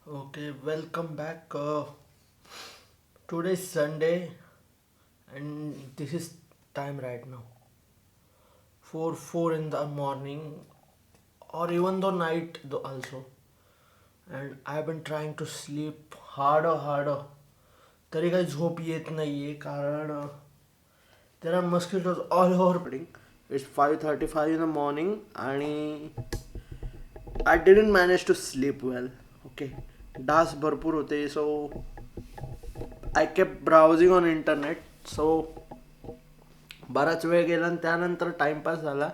Okay, welcome back. Today is Sunday, and this is time right now. 4 in the morning, or even though night though also. And I've been trying to sleep harder. तरी काही झोप येत नाहीये कारण there are mosquitoes all over building. It's 5:35 in the morning आणि I didn't manage to sleep well. Okay, डास भरपूर होते so I kept browsing on internet. So बराच वेळ गेला आणि त्यानंतर टाइमपास झाला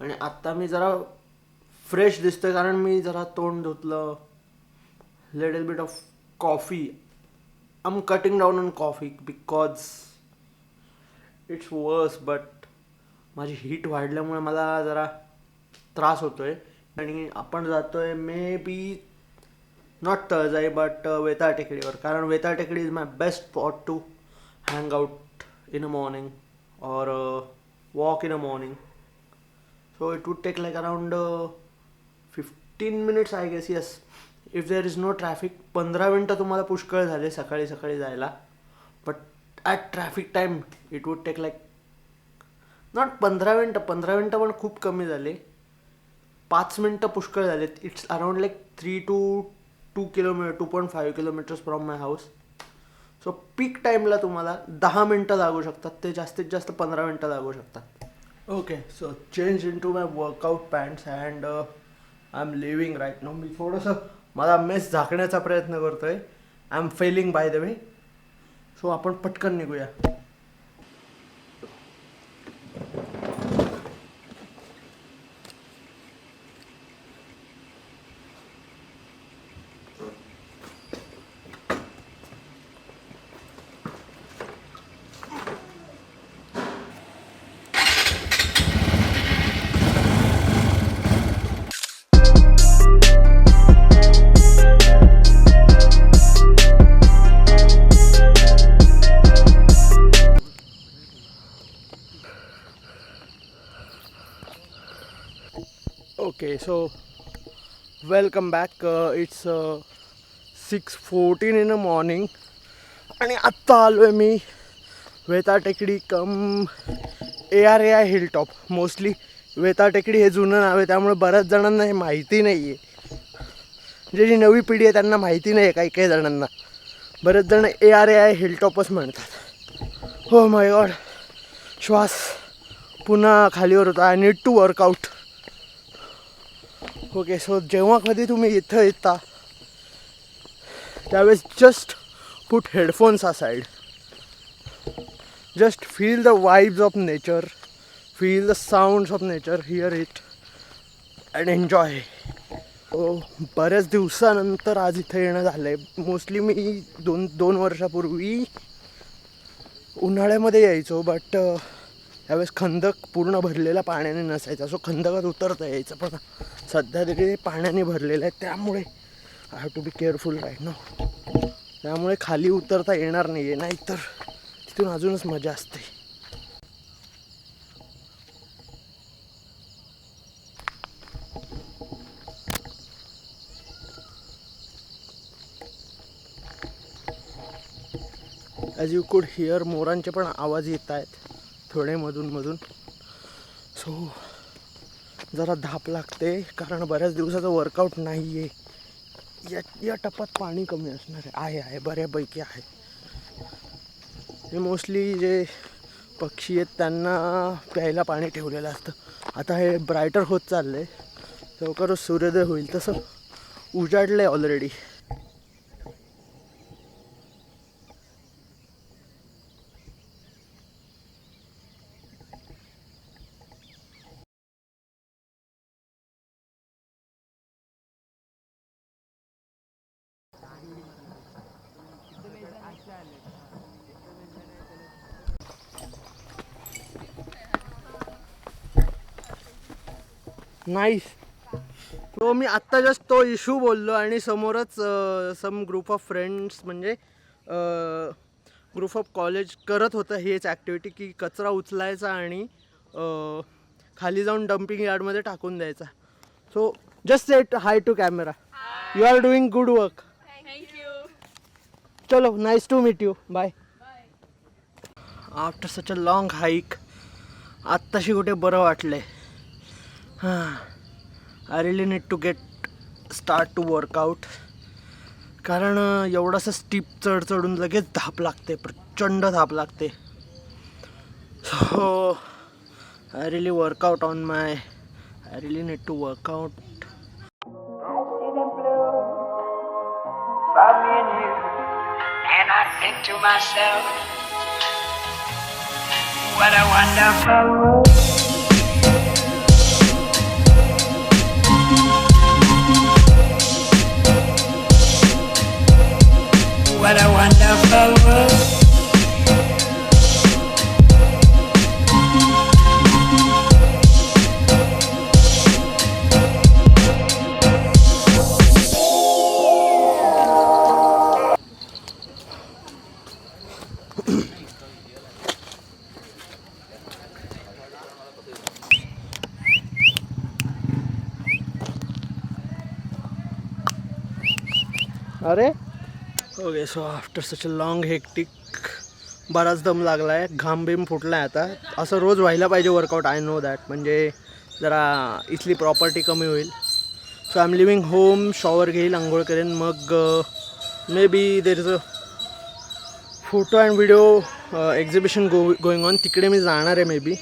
आणि आत्ता मी जरा फ्रेश दिसतोय कारण मी जरा तोंड धुतलं. Little bit of coffee. I am cutting down on coffee because it's वर्स बट माझी हीट वाढल्यामुळे मला जरा त्रास होतोय आणि आपण जातोय may be not Taljai but वेताळ टेकडीवर कारण Vetal Tekdi is my best spot to hang out in the morning or walk in the morning. So it would take like around 15 minutes I guess. Yes, if there is no traffic 15 मिनटं तुम्हाला पुष्कळ झाले सकाळी सकाळी जायला. But at traffic time it would take like not 15 मिनटं पण खूप कमी झाले. 5 मिनटं पुष्कळ झालेत. It's around like 3 to 2.5 kilometres from my house. So peak टाईमला तुम्हाला 10 मिनटं लागू शकतात, ते जास्तीत जास्त 15 मिनटं लागू शकतात. Okay, so change into my workout pants and I am leaving right now. मी थोडंसं मला मेस झाकण्याचा प्रयत्न करतोय. I am failing by the way. So आपण पटकन निघूया. Okay, so welcome back. It's 6:14 in the morning आणि आत्ता आलो आहे मी वेताळ टेकडी कम ARAI हिल टॉप. मोस्टली वेताळ टेकडी हे जुनं नाव आहे त्यामुळे बऱ्याच जणांना हे माहिती नाही आहे. जी नवी पिढी आहे त्यांना माहिती नाही आहे. काही जणांना बरेच जण ARAI हिल टॉपच म्हणतात. हो माय गॉड, श्वास पुन्हा खालीवर होता. I need to workout. Okay, so जेव्हा कधी तुम्ही इथं येता त्यावेळेस just put headphones aside. Just feel the vibes of nature, feel the sounds of nature, hear it and enjoy. बऱ्याच दिवसानंतर आज इथं येणं झालं आहे. मोस्टली मी दोन वर्षापूर्वी उन्हाळ्यामध्ये यायचो बट त्यावेळेस खंदक पूर्ण भरलेला पाण्याने नसायचा. सो खंदकात उतरता यायचं पण सध्या तरी पाण्याने भरलेलं आहे त्यामुळे I have to be careful right now. त्यामुळे खाली उतरता येणार नाही आहे, नाहीतर तिथून अजूनच मजा असते. ॲज यू कुड हिअर मोरांचे पण आवाज येत आहेत थोडे मधून. सो जरा धाप लागते कारण बऱ्याच दिवसाचं वर्कआउट नाही आहे. या टप्प्यात पाणी कमी असणार आहे बऱ्यापैकी आहे. हे मोस्टली जे पक्षी आहेत त्यांना प्यायला पाणी ठेवलेलं असतं. आता हे ब्रायटर होत चाललं आहे. लवकरच सूर्योदय होईल. तसं उजाडलं आहे ऑलरेडी. नाईस. तो मी आत्ता जस्ट तो इशू बोललो आणि समोरच सम ग्रुप ऑफ फ्रेंड्स म्हणजे ग्रुप ऑफ कॉलेज करत होतं हेच ॲक्टिव्हिटी की कचरा उचलायचा आणि खाली जाऊन डम्पिंग यार्डमध्ये टाकून द्यायचा. So Just say hi to camera. You are doing good work. Thank you. Chalo, nice to meet you. Bye. After such a long hike, आत्ताशी कुठे बरं वाटलंय. I really need to get start to workout. कारण एवढासा steep चढून लगेच धाप लागते, प्रचंड धाप लागते. So I really workout on my, I really need to workout. And I think to myself, what a wonderful world. What a wonderful world. अरे okay. So after such a long hectic बराच दम लागला आहे, घाम बिम फुटला आहे. आता असं रोज व्हायला पाहिजे वर्कआउट. I know that. म्हणजे जरा इथली प्रॉपर्टी कमी होईल. So I am living home. Shower घेईल, आंघोळ करेन, मग maybe there is a photo and video exhibition going on. तिकडे मी जाणार आहे मे बी.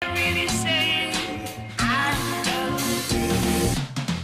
Really say